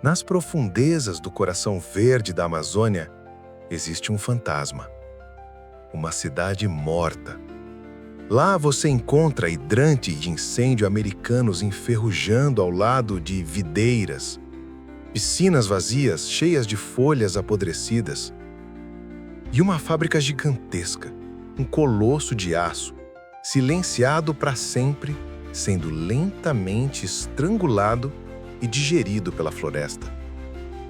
Nas profundezas do coração verde da Amazônia, existe um fantasma. Uma cidade morta. Lá você encontra hidrante de incêndio americanos enferrujando ao lado de videiras, piscinas vazias cheias de folhas apodrecidas e uma fábrica gigantesca, um colosso de aço, silenciado para sempre, sendo lentamente estrangulado e digerido pela floresta.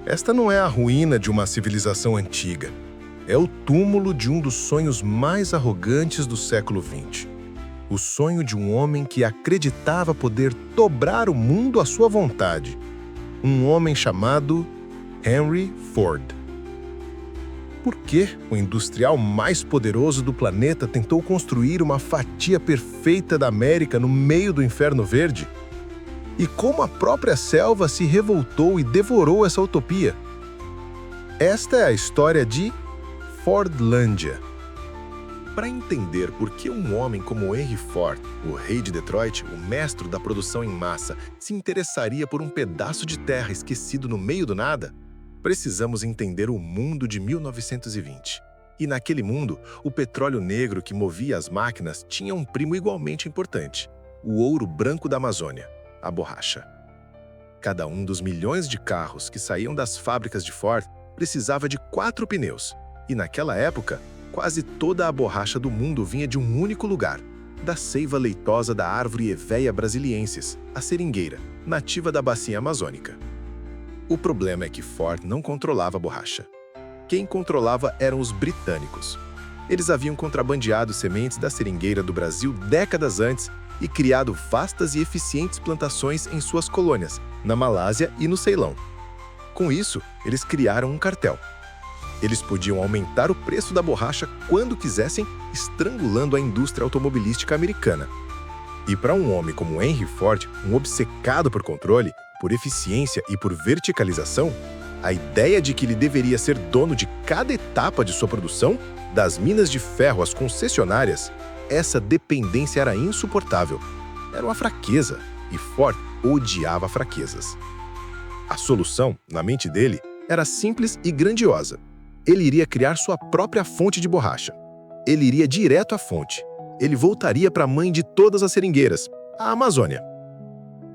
Esta não é a ruína de uma civilização antiga. É o túmulo de um dos sonhos mais arrogantes do século XX. O sonho de um homem que acreditava poder dobrar o mundo à sua vontade. Um homem chamado Henry Ford. Por que o industrial mais poderoso do planeta tentou construir uma fatia perfeita da América no meio do Inferno Verde? E como a própria selva se revoltou e devorou essa utopia? Esta é a história de Fordlândia. Para entender por que um homem como Henry Ford, o rei de Detroit, o mestre da produção em massa, se interessaria por um pedaço de terra esquecido no meio do nada, precisamos entender o mundo de 1920. E naquele mundo, o petróleo negro que movia as máquinas tinha um primo igualmente importante, o ouro branco da Amazônia, a borracha. Cada um dos milhões de carros que saíam das fábricas de Ford precisava de 4 pneus, e naquela época, quase toda a borracha do mundo vinha de um único lugar, da seiva leitosa da árvore Hevea brasiliensis, a seringueira, nativa da bacia amazônica. O problema é que Ford não controlava a borracha. Quem controlava eram os britânicos. Eles haviam contrabandeado sementes da seringueira do Brasil décadas antes e criado vastas e eficientes plantações em suas colônias, na Malásia e no Ceilão. Com isso, eles criaram um cartel. Eles podiam aumentar o preço da borracha quando quisessem, estrangulando a indústria automobilística americana. E para um homem como Henry Ford, um obcecado por controle, por eficiência e por verticalização, a ideia de que ele deveria ser dono de cada etapa de sua produção, das minas de ferro às concessionárias, essa dependência era insuportável. Era uma fraqueza, e Ford odiava fraquezas. A solução, na mente dele, era simples e grandiosa. Ele iria criar sua própria fonte de borracha. Ele iria direto à fonte. Ele voltaria para a mãe de todas as seringueiras, a Amazônia.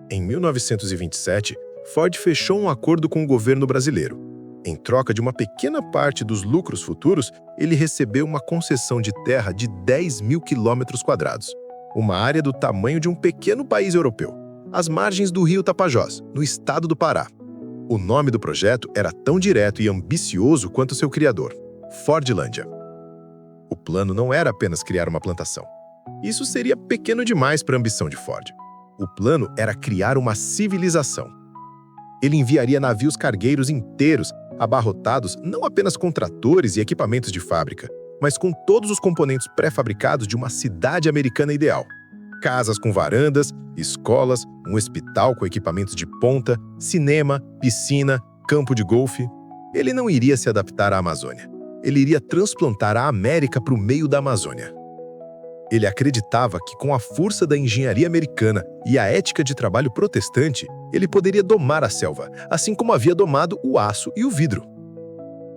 Em 1927, Ford fechou um acordo com o governo brasileiro. Em troca de uma pequena parte dos lucros futuros, ele recebeu uma concessão de terra de 10.000 quilômetros quadrados, uma área do tamanho de um pequeno país europeu, às margens do rio Tapajós, no estado do Pará. O nome do projeto era tão direto e ambicioso quanto seu criador, Fordlândia. O plano não era apenas criar uma plantação. Isso seria pequeno demais para a ambição de Ford. O plano era criar uma civilização. Ele enviaria navios cargueiros inteiros, abarrotados não apenas com tratores e equipamentos de fábrica, mas com todos os componentes pré-fabricados de uma cidade americana ideal. Casas com varandas, escolas, um hospital com equipamentos de ponta, cinema, piscina, campo de golfe. Ele não iria se adaptar à Amazônia. Ele iria transplantar a América para o meio da Amazônia. Ele acreditava que com a força da engenharia americana e a ética de trabalho protestante, ele poderia domar a selva, assim como havia domado o aço e o vidro.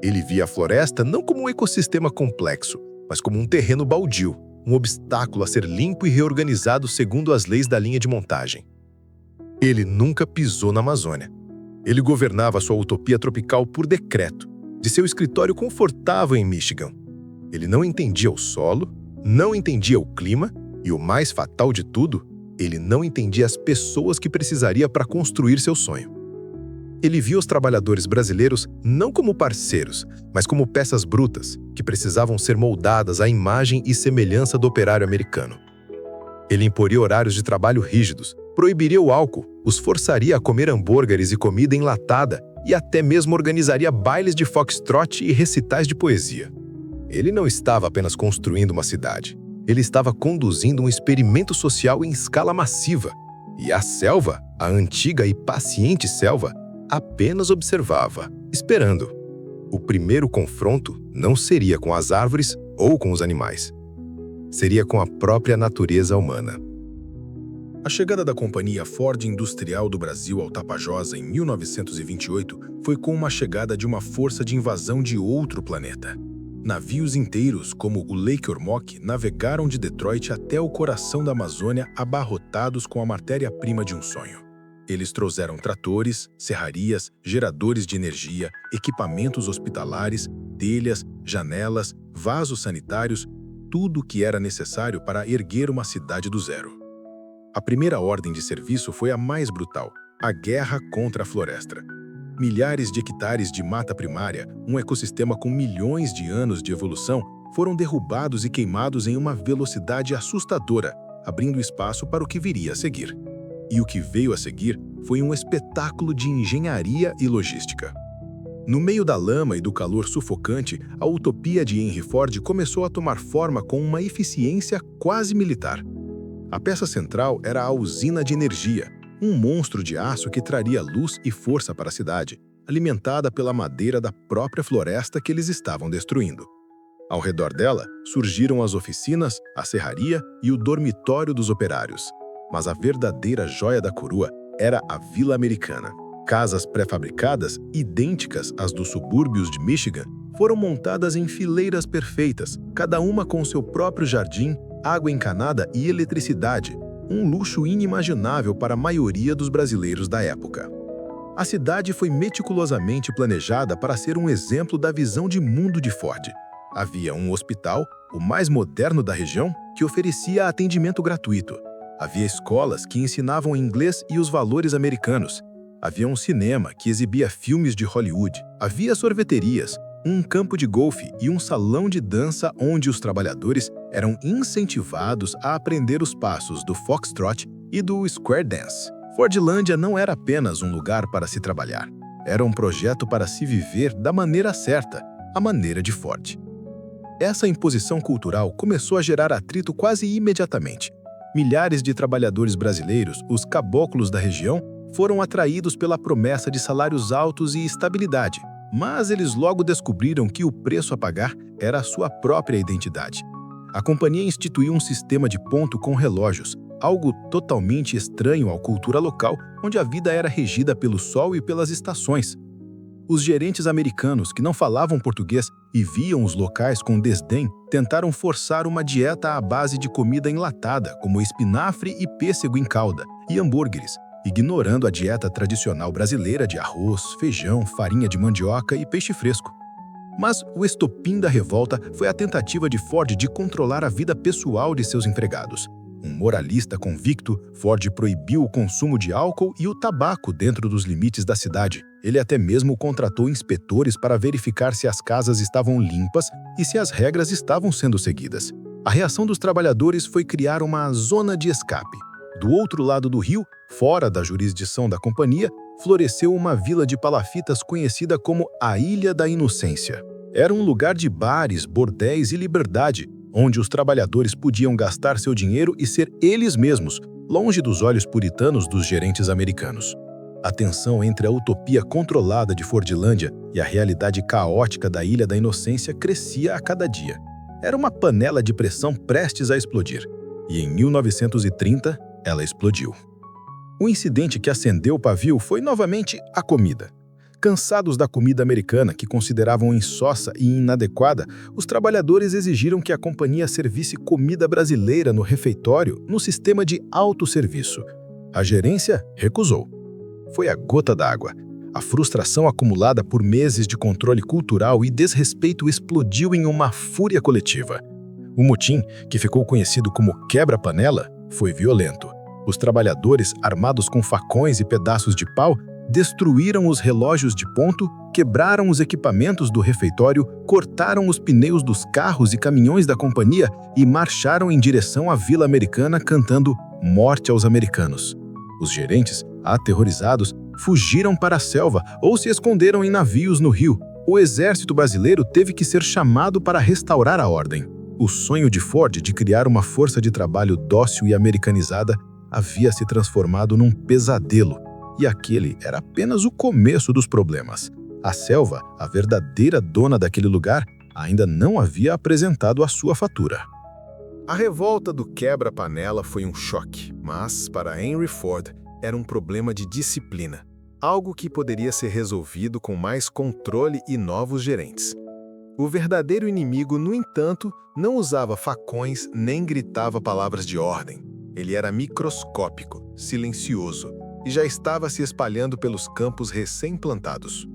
Ele via a floresta não como um ecossistema complexo, mas como um terreno baldio, um obstáculo a ser limpo e reorganizado segundo as leis da linha de montagem. Ele nunca pisou na Amazônia. Ele governava sua utopia tropical por decreto, de seu escritório confortável em Michigan. Ele não entendia o solo, não entendia o clima e, o mais fatal de tudo, ele não entendia as pessoas que precisaria para construir seu sonho. Ele via os trabalhadores brasileiros não como parceiros, mas como peças brutas, que precisavam ser moldadas à imagem e semelhança do operário americano. Ele imporia horários de trabalho rígidos, proibiria o álcool, os forçaria a comer hambúrgueres e comida enlatada e até mesmo organizaria bailes de foxtrot e recitais de poesia. Ele não estava apenas construindo uma cidade. Ele estava conduzindo um experimento social em escala massiva. E a selva, a antiga e paciente selva, apenas observava, esperando. O primeiro confronto não seria com as árvores ou com os animais. Seria com a própria natureza humana. A chegada da Companhia Ford Industrial do Brasil ao Tapajós em 1928 foi como a chegada de uma força de invasão de outro planeta. Navios inteiros, como o Lake Ormoc, navegaram de Detroit até o coração da Amazônia abarrotados com a matéria-prima de um sonho. Eles trouxeram tratores, serrarias, geradores de energia, equipamentos hospitalares, telhas, janelas, vasos sanitários, tudo o que era necessário para erguer uma cidade do zero. A primeira ordem de serviço foi a mais brutal, a guerra contra a floresta. Milhares de hectares de mata primária, um ecossistema com milhões de anos de evolução, foram derrubados e queimados em uma velocidade assustadora, abrindo espaço para o que viria a seguir. E o que veio a seguir foi um espetáculo de engenharia e logística. No meio da lama e do calor sufocante, a utopia de Henry Ford começou a tomar forma com uma eficiência quase militar. A peça central era a usina de energia, um monstro de aço que traria luz e força para a cidade, alimentada pela madeira da própria floresta que eles estavam destruindo. Ao redor dela, surgiram as oficinas, a serraria e o dormitório dos operários. Mas a verdadeira joia da coroa era a Vila Americana. Casas pré-fabricadas, idênticas às dos subúrbios de Michigan, foram montadas em fileiras perfeitas, cada uma com seu próprio jardim, água encanada e eletricidade, um luxo inimaginável para a maioria dos brasileiros da época. A cidade foi meticulosamente planejada para ser um exemplo da visão de mundo de Ford. Havia um hospital, o mais moderno da região, que oferecia atendimento gratuito. Havia escolas que ensinavam inglês e os valores americanos. Havia um cinema que exibia filmes de Hollywood. Havia sorveterias, um campo de golfe e um salão de dança onde os trabalhadores eram incentivados a aprender os passos do foxtrot e do square dance. Fordlândia não era apenas um lugar para se trabalhar. Era um projeto para se viver da maneira certa, a maneira de Ford. Essa imposição cultural começou a gerar atrito quase imediatamente. Milhares de trabalhadores brasileiros, os caboclos da região, foram atraídos pela promessa de salários altos e estabilidade, mas eles logo descobriram que o preço a pagar era a sua própria identidade. A companhia instituiu um sistema de ponto com relógios, algo totalmente estranho à cultura local, onde a vida era regida pelo sol e pelas estações. Os gerentes americanos, que não falavam português e viam os locais com desdém, tentaram forçar uma dieta à base de comida enlatada, como espinafre e pêssego em calda, e hambúrgueres, ignorando a dieta tradicional brasileira de arroz, feijão, farinha de mandioca e peixe fresco. Mas o estopim da revolta foi a tentativa de Ford de controlar a vida pessoal de seus empregados. Um moralista convicto, Ford proibiu o consumo de álcool e o tabaco dentro dos limites da cidade. Ele até mesmo contratou inspetores para verificar se as casas estavam limpas e se as regras estavam sendo seguidas. A reação dos trabalhadores foi criar uma zona de escape. Do outro lado do rio, fora da jurisdição da companhia, floresceu uma vila de palafitas conhecida como a Ilha da Inocência. Era um lugar de bares, bordéis e liberdade, onde os trabalhadores podiam gastar seu dinheiro e ser eles mesmos, longe dos olhos puritanos dos gerentes americanos. A tensão entre a utopia controlada de Fordlândia e a realidade caótica da Ilha da Inocência crescia a cada dia. Era uma panela de pressão prestes a explodir. E em 1930, ela explodiu. O incidente que acendeu o pavio foi novamente a comida. Cansados da comida americana, que consideravam insossa e inadequada, os trabalhadores exigiram que a companhia servisse comida brasileira no refeitório no sistema de autosserviço. A gerência recusou. Foi a gota d'água. A frustração acumulada por meses de controle cultural e desrespeito explodiu em uma fúria coletiva. O motim, que ficou conhecido como quebra-panela, foi violento. Os trabalhadores, armados com facões e pedaços de pau, destruíram os relógios de ponto, quebraram os equipamentos do refeitório, cortaram os pneus dos carros e caminhões da companhia e marcharam em direção à Vila Americana cantando "Morte aos Americanos". Os gerentes, aterrorizados, fugiram para a selva ou se esconderam em navios no rio. O exército brasileiro teve que ser chamado para restaurar a ordem. O sonho de Ford de criar uma força de trabalho dócil e americanizada havia se transformado num pesadelo. E aquele era apenas o começo dos problemas. A selva, a verdadeira dona daquele lugar, ainda não havia apresentado a sua fatura. A revolta do quebra-panela foi um choque, mas, para Henry Ford, era um problema de disciplina, algo que poderia ser resolvido com mais controle e novos gerentes. O verdadeiro inimigo, no entanto, não usava facões nem gritava palavras de ordem. Ele era microscópico, silencioso e já estava se espalhando pelos campos recém-plantados.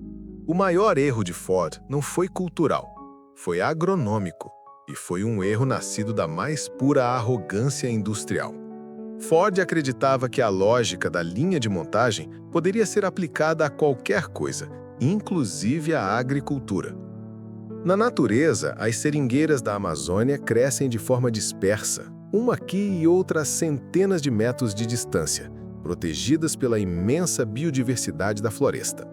O maior erro de Ford não foi cultural, foi agronômico e foi um erro nascido da mais pura arrogância industrial. Ford acreditava que a lógica da linha de montagem poderia ser aplicada a qualquer coisa, inclusive à agricultura. Na natureza, as seringueiras da Amazônia crescem de forma dispersa, uma aqui e outra a centenas de metros de distância, protegidas pela imensa biodiversidade da floresta.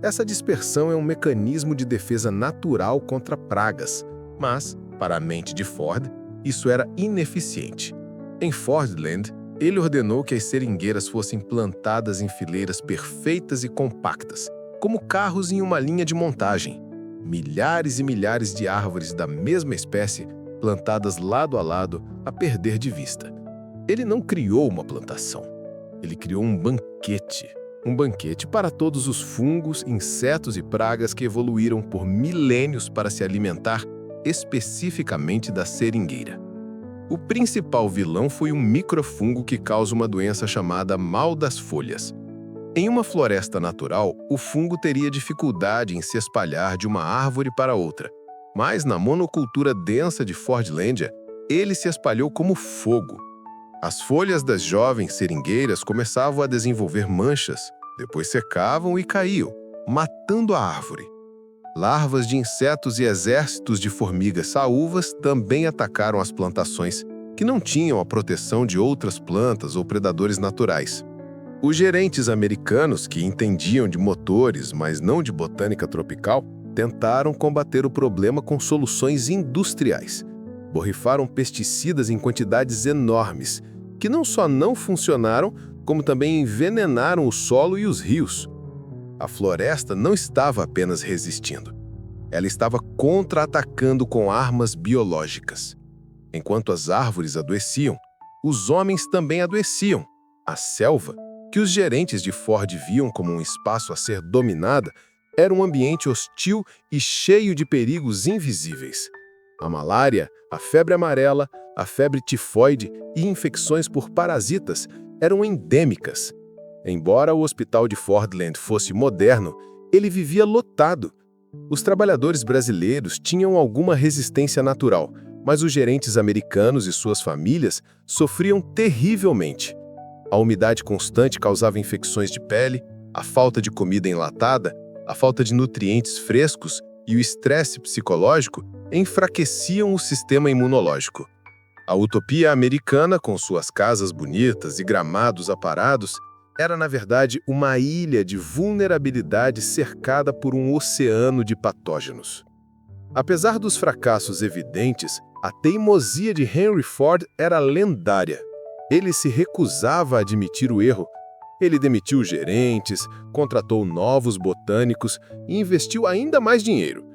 Essa dispersão é um mecanismo de defesa natural contra pragas, mas, para a mente de Ford, isso era ineficiente. Em Fordland, ele ordenou que as seringueiras fossem plantadas em fileiras perfeitas e compactas, como carros em uma linha de montagem. Milhares e milhares de árvores da mesma espécie, plantadas lado a lado, a perder de vista. Ele não criou uma plantação. Ele criou um banquete. Um banquete para todos os fungos, insetos e pragas que evoluíram por milênios para se alimentar especificamente da seringueira. O principal vilão foi um microfungo que causa uma doença chamada mal das folhas. Em uma floresta natural, o fungo teria dificuldade em se espalhar de uma árvore para outra, mas na monocultura densa de Fordlândia, ele se espalhou como fogo. As folhas das jovens seringueiras começavam a desenvolver manchas, depois secavam e caíam, matando a árvore. Larvas de insetos e exércitos de formigas saúvas também atacaram as plantações, que não tinham a proteção de outras plantas ou predadores naturais. Os gerentes americanos, que entendiam de motores, mas não de botânica tropical, tentaram combater o problema com soluções industriais. Borrifaram pesticidas em quantidades enormes, que não só não funcionaram, como também envenenaram o solo e os rios. A floresta não estava apenas resistindo. Ela estava contra-atacando com armas biológicas. Enquanto as árvores adoeciam, os homens também adoeciam. A selva, que os gerentes de Ford viam como um espaço a ser dominado, era um ambiente hostil e cheio de perigos invisíveis. A malária, a febre amarela, a febre tifoide e infecções por parasitas eram endêmicas. Embora o hospital de Fordland fosse moderno, ele vivia lotado. Os trabalhadores brasileiros tinham alguma resistência natural, mas os gerentes americanos e suas famílias sofriam terrivelmente. A umidade constante causava infecções de pele, a falta de comida enlatada, a falta de nutrientes frescos e o estresse psicológico enfraqueciam o sistema imunológico. A utopia americana, com suas casas bonitas e gramados aparados, era, na verdade, uma ilha de vulnerabilidade cercada por um oceano de patógenos. Apesar dos fracassos evidentes, a teimosia de Henry Ford era lendária. Ele se recusava a admitir o erro. Ele demitiu gerentes, contratou novos botânicos e investiu ainda mais dinheiro.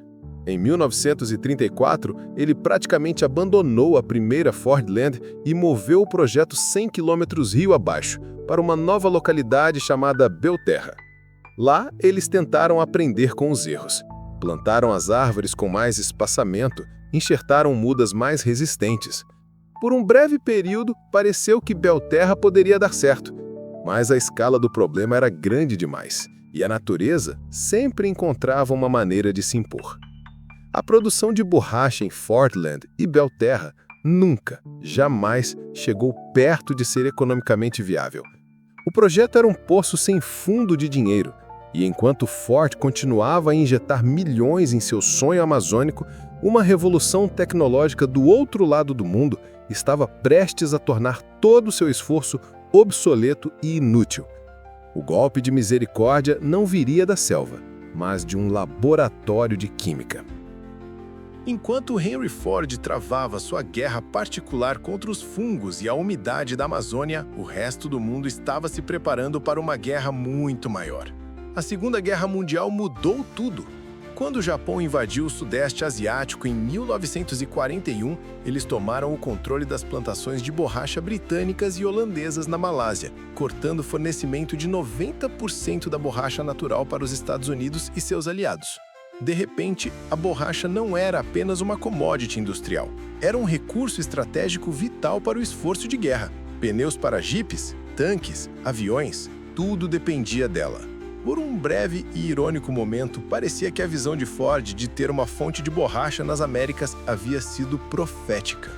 Em 1934, ele praticamente abandonou a primeira Fordland e moveu o projeto 100 quilômetros rio abaixo, para uma nova localidade chamada Belterra. Lá, eles tentaram aprender com os erros. Plantaram as árvores com mais espaçamento, enxertaram mudas mais resistentes. Por um breve período, pareceu que Belterra poderia dar certo, mas a escala do problema era grande demais, e a natureza sempre encontrava uma maneira de se impor. A produção de borracha em Fordland e Belterra nunca, jamais chegou perto de ser economicamente viável. O projeto era um poço sem fundo de dinheiro, e enquanto Ford continuava a injetar milhões em seu sonho amazônico, uma revolução tecnológica do outro lado do mundo estava prestes a tornar todo o seu esforço obsoleto e inútil. O golpe de misericórdia não viria da selva, mas de um laboratório de química. Enquanto Henry Ford travava sua guerra particular contra os fungos e a umidade da Amazônia, o resto do mundo estava se preparando para uma guerra muito maior. A Segunda Guerra Mundial mudou tudo. Quando o Japão invadiu o Sudeste Asiático em 1941, eles tomaram o controle das plantações de borracha britânicas e holandesas na Malásia, cortando o fornecimento de 90% da borracha natural para os Estados Unidos e seus aliados. De repente, a borracha não era apenas uma commodity industrial. Era um recurso estratégico vital para o esforço de guerra. Pneus para jipes, tanques, aviões, tudo dependia dela. Por um breve e irônico momento, parecia que a visão de Ford de ter uma fonte de borracha nas Américas havia sido profética.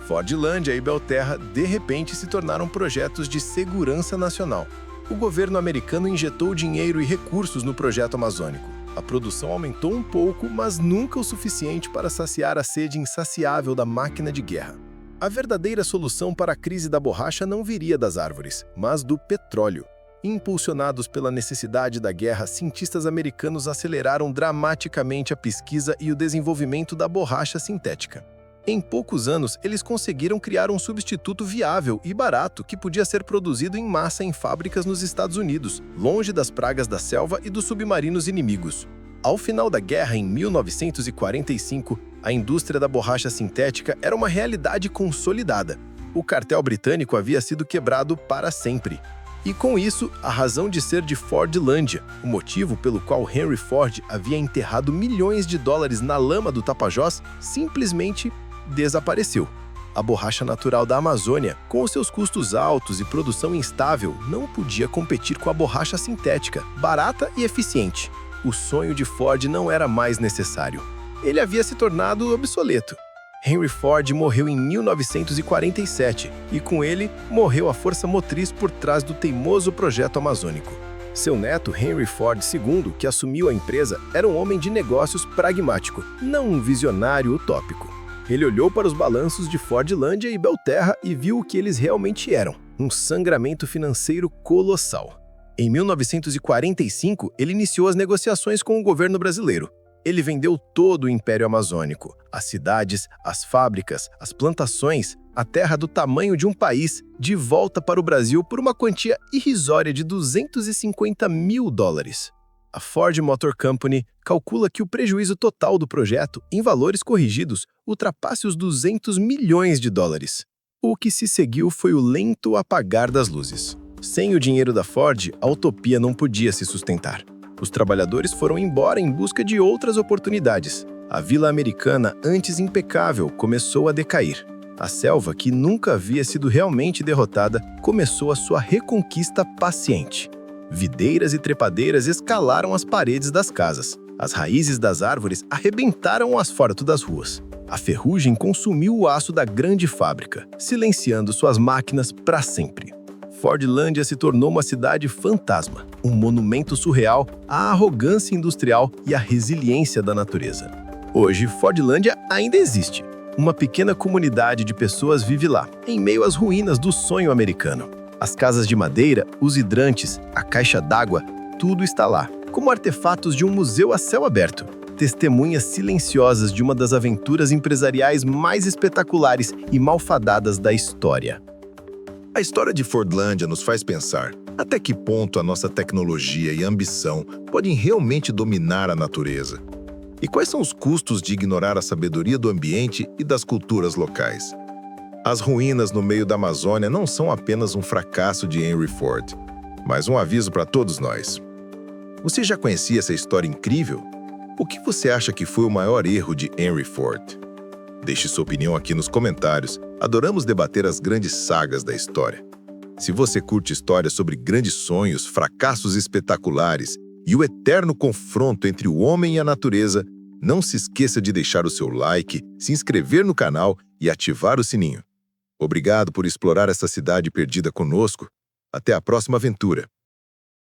Fordlândia e Belterra, de repente, se tornaram projetos de segurança nacional. O governo americano injetou dinheiro e recursos no projeto amazônico. A produção aumentou um pouco, mas nunca o suficiente para saciar a sede insaciável da máquina de guerra. A verdadeira solução para a crise da borracha não viria das árvores, mas do petróleo. Impulsionados pela necessidade da guerra, cientistas americanos aceleraram dramaticamente a pesquisa e o desenvolvimento da borracha sintética. Em poucos anos, eles conseguiram criar um substituto viável e barato que podia ser produzido em massa em fábricas nos Estados Unidos, longe das pragas da selva e dos submarinos inimigos. Ao final da guerra, em 1945, a indústria da borracha sintética era uma realidade consolidada. O cartel britânico havia sido quebrado para sempre. E com isso, a razão de ser de Fordlândia, o motivo pelo qual Henry Ford havia enterrado milhões de dólares na lama do Tapajós, simplesmente desapareceu. A borracha natural da Amazônia, com os seus custos altos e produção instável, não podia competir com a borracha sintética, barata e eficiente. O sonho de Ford não era mais necessário. Ele havia se tornado obsoleto. Henry Ford morreu em 1947 e, com ele, morreu a força motriz por trás do teimoso projeto amazônico. Seu neto, Henry Ford II, que assumiu a empresa, era um homem de negócios pragmático, não um visionário utópico. Ele olhou para os balanços de Fordlândia e Belterra e viu o que eles realmente eram, um sangramento financeiro colossal. Em 1945, ele iniciou as negociações com o governo brasileiro. Ele vendeu todo o Império Amazônico, as cidades, as fábricas, as plantações, a terra do tamanho de um país, de volta para o Brasil por uma quantia irrisória de $250 mil. A Ford Motor Company calcula que o prejuízo total do projeto, em valores corrigidos, ultrapasse os $200 milhões. O que se seguiu foi o lento apagar das luzes. Sem o dinheiro da Ford, a utopia não podia se sustentar. Os trabalhadores foram embora em busca de outras oportunidades. A vila americana, antes impecável, começou a decair. A selva, que nunca havia sido realmente derrotada, começou a sua reconquista paciente. Videiras e trepadeiras escalaram as paredes das casas. As raízes das árvores arrebentaram o asfalto das ruas. A ferrugem consumiu o aço da grande fábrica, silenciando suas máquinas para sempre. Fordlândia se tornou uma cidade fantasma, um monumento surreal à arrogância industrial e à resiliência da natureza. Hoje, Fordlândia ainda existe. Uma pequena comunidade de pessoas vive lá, em meio às ruínas do sonho americano. As casas de madeira, os hidrantes, a caixa d'água, tudo está lá, como artefatos de um museu a céu aberto. Testemunhas silenciosas de uma das aventuras empresariais mais espetaculares e malfadadas da história. A história de Fordlândia nos faz pensar até que ponto a nossa tecnologia e ambição podem realmente dominar a natureza. E quais são os custos de ignorar a sabedoria do ambiente e das culturas locais? As ruínas no meio da Amazônia não são apenas um fracasso de Henry Ford, mas um aviso para todos nós. Você já conhecia essa história incrível? O que você acha que foi o maior erro de Henry Ford? Deixe sua opinião aqui nos comentários. Adoramos debater as grandes sagas da história. Se você curte histórias sobre grandes sonhos, fracassos espetaculares e o eterno confronto entre o homem e a natureza, não se esqueça de deixar o seu like, se inscrever no canal e ativar o sininho. Obrigado por explorar essa cidade perdida conosco. Até a próxima aventura!